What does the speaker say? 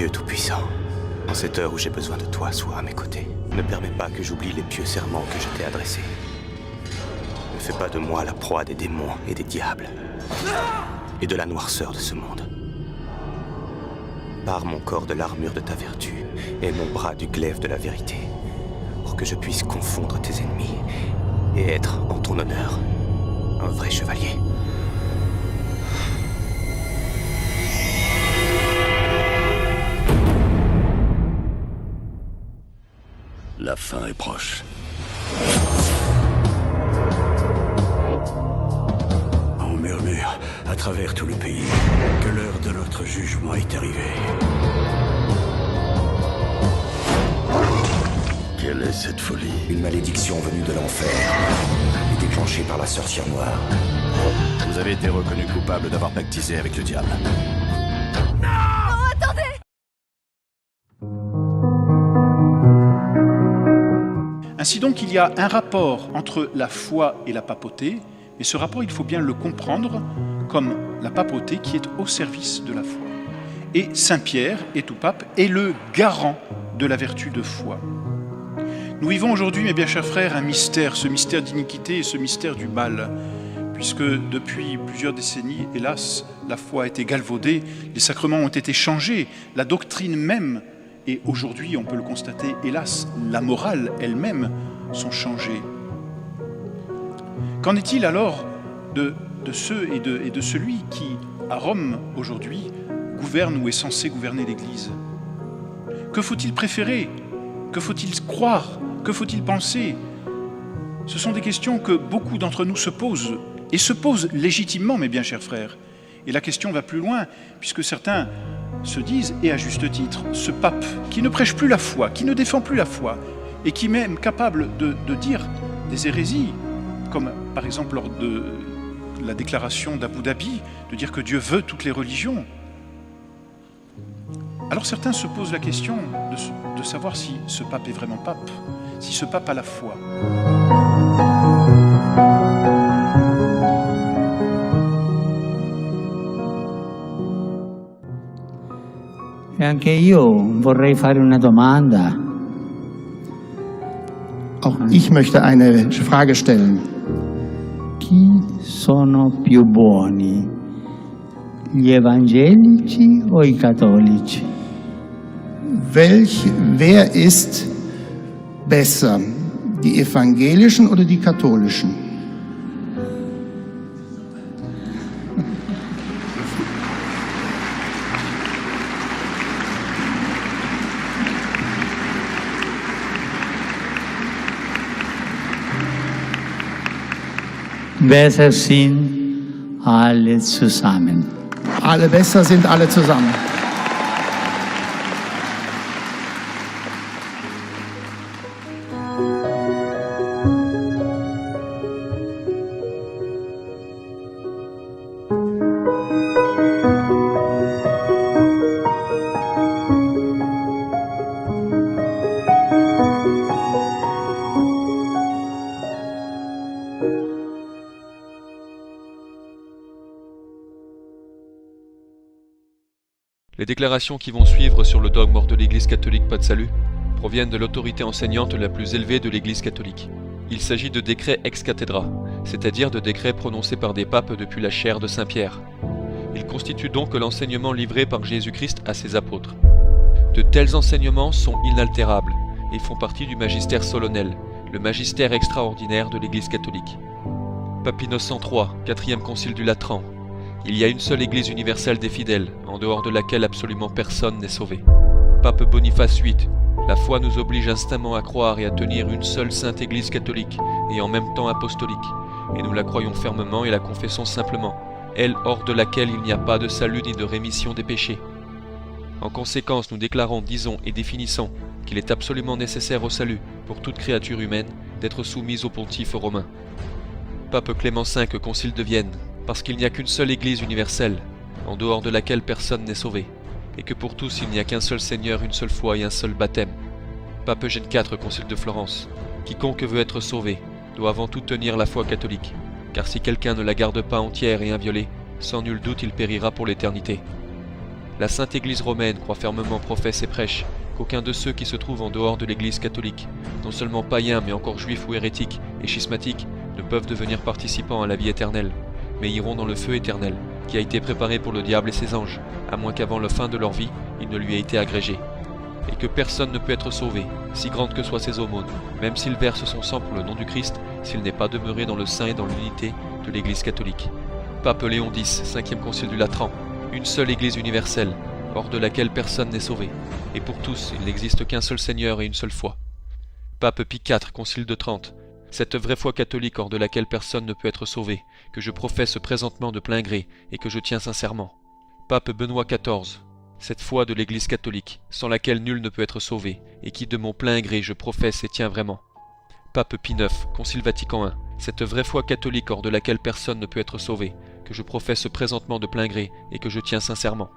Dieu Tout-Puissant, en cette heure où j'ai besoin de toi, sois à mes côtés. Ne permets pas que j'oublie les pieux serments que je t'ai adressés. Ne fais pas de moi la proie des démons et des diables, et de la noirceur de ce monde. Pare mon corps de l'armure de ta vertu, et mon bras du glaive de la vérité, pour que je puisse confondre tes ennemis, et être, en ton honneur, un vrai chevalier. La fin est proche. On murmure à travers tout le pays que l'heure de notre jugement est arrivée. Quelle est cette folie? Une malédiction venue de l'enfer et déclenchée par la sorcière noire. Vous avez été reconnu coupable d'avoir pactisé avec le diable. Ainsi donc, il y a un rapport entre la foi et la papauté, mais ce rapport, il faut bien le comprendre comme la papauté qui est au service de la foi. Et Saint Pierre, et tout pape, est le garant de la vertu de foi. Nous vivons aujourd'hui, mes bien chers frères, un mystère, ce mystère d'iniquité et ce mystère du mal, puisque depuis plusieurs décennies, hélas, la foi a été galvaudée, les sacrements ont été changés, la doctrine même, et aujourd'hui, on peut le constater, hélas, la morale elle-même sont changées. Qu'en est-il alors de ceux et de celui qui, à Rome, aujourd'hui, gouverne ou est censé gouverner l'Église? Que faut-il préférer? Que faut-il croire? Que faut-il penser? Ce sont des questions que beaucoup d'entre nous se posent, et se posent légitimement, mes bien chers frères. Et la question va plus loin, puisque certains se disent, et à juste titre, ce pape qui ne prêche plus la foi, qui ne défend plus la foi, et qui est même capable de dire des hérésies, comme par exemple lors de la déclaration d'Abu Dhabi, de dire que Dieu veut toutes les religions. Alors certains se posent la question de savoir si ce pape est vraiment pape, si ce pape a la foi. E anche io vorrei fare una domanda. Auch ich möchte eine Frage stellen. Chi sono più buoni? Gli evangelici o i cattolici? Wer ist besser? Die evangelischen oder die katholischen? Besser sind alle zusammen. Alle besser sind alle zusammen. Les déclarations qui vont suivre sur le dogme de l'Église catholique pas de salut proviennent de l'autorité enseignante la plus élevée de l'Église catholique. Il s'agit de décrets ex cathedra, c'est-à-dire de décrets prononcés par des papes depuis la chaire de Saint Pierre. Ils constituent donc l'enseignement livré par Jésus-Christ à ses apôtres. De tels enseignements sont inaltérables et font partie du magistère solennel, le magistère extraordinaire de l'Église catholique. Pape Innocent III, 4e concile du Latran. Il y a une seule Église universelle des fidèles, en dehors de laquelle absolument personne n'est sauvé. Pape Boniface VIII, la foi nous oblige instamment à croire et à tenir une seule sainte Église catholique, et en même temps apostolique, et nous la croyons fermement et la confessons simplement, elle hors de laquelle il n'y a pas de salut ni de rémission des péchés. En conséquence, nous déclarons, disons et définissons qu'il est absolument nécessaire au salut, pour toute créature humaine, d'être soumise au pontife romain. Pape Clément V, concile de Vienne, parce qu'il n'y a qu'une seule Église universelle, en dehors de laquelle personne n'est sauvé, et que pour tous il n'y a qu'un seul Seigneur, une seule foi et un seul baptême. Pape Eugène IV, concile de Florence, quiconque veut être sauvé doit avant tout tenir la foi catholique, car si quelqu'un ne la garde pas entière et inviolée, sans nul doute il périra pour l'éternité. La Sainte Église romaine croit fermement, professe et prêche qu'aucun de ceux qui se trouvent en dehors de l'Église catholique, non seulement païens mais encore juifs ou hérétiques et schismatiques, ne peuvent devenir participants à la vie éternelle, mais iront dans le feu éternel, qui a été préparé pour le diable et ses anges, à moins qu'avant la fin de leur vie, il ne lui ait été agrégé. Et que personne ne peut être sauvé, si grande que soient ses aumônes, même s'il verse son sang pour le nom du Christ, s'il n'est pas demeuré dans le sein et dans l'unité de l'Église catholique. Pape Léon X, 5e concile du Latran, une seule Église universelle, hors de laquelle personne n'est sauvé, et pour tous il n'existe qu'un seul Seigneur et une seule foi. Pape Pie IV, concile de Trente, cette vraie foi catholique hors de laquelle personne ne peut être sauvé, que je professe présentement de plein gré et que je tiens sincèrement. Pape Benoît XIV, cette foi de l'Église catholique, sans laquelle nul ne peut être sauvé, et qui de mon plein gré je professe et tiens vraiment. Pape Pie IX, Concile Vatican I, cette vraie foi catholique hors de laquelle personne ne peut être sauvé, que je professe présentement de plein gré et que je tiens sincèrement.